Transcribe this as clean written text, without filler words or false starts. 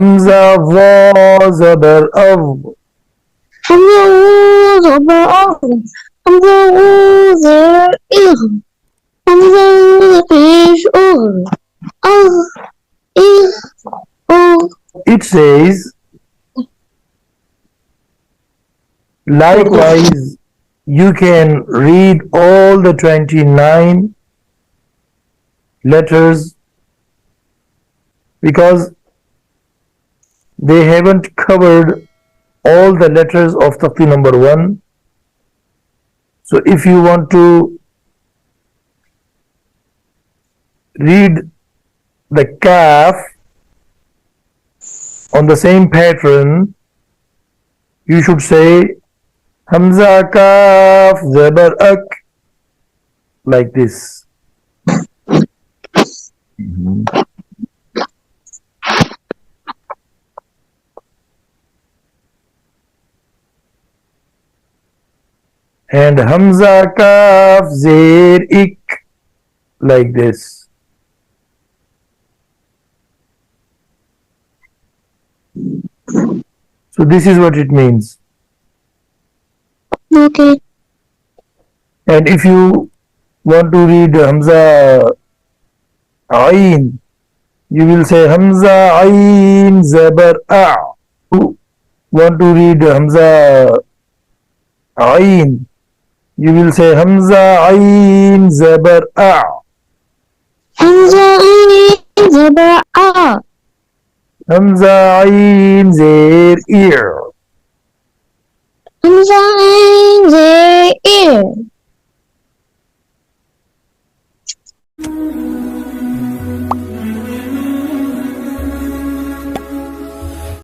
همزة ظا زبر أظ. همزة و زبر أظ. همزة و زر إغ. همزة قيش أغ. أغ إغ أغ. It says, likewise, you can read all the 29 letters because they haven't covered all the letters of Taqi number 1. So if you want to read the kaf on the same pattern, you should say Hamza kaf zabar ak, like this. And Hamza kaf zer ik, like this. So this is what it means. Okay. And if you want to read Hamza Ain, you will say Hamza Ain Zabar A. Want to read Hamza Ain, you will say Hamza Ain Zabar A. همزة عين زبر أ. Hamza Ain Zer Ear. همزة عين زر إر.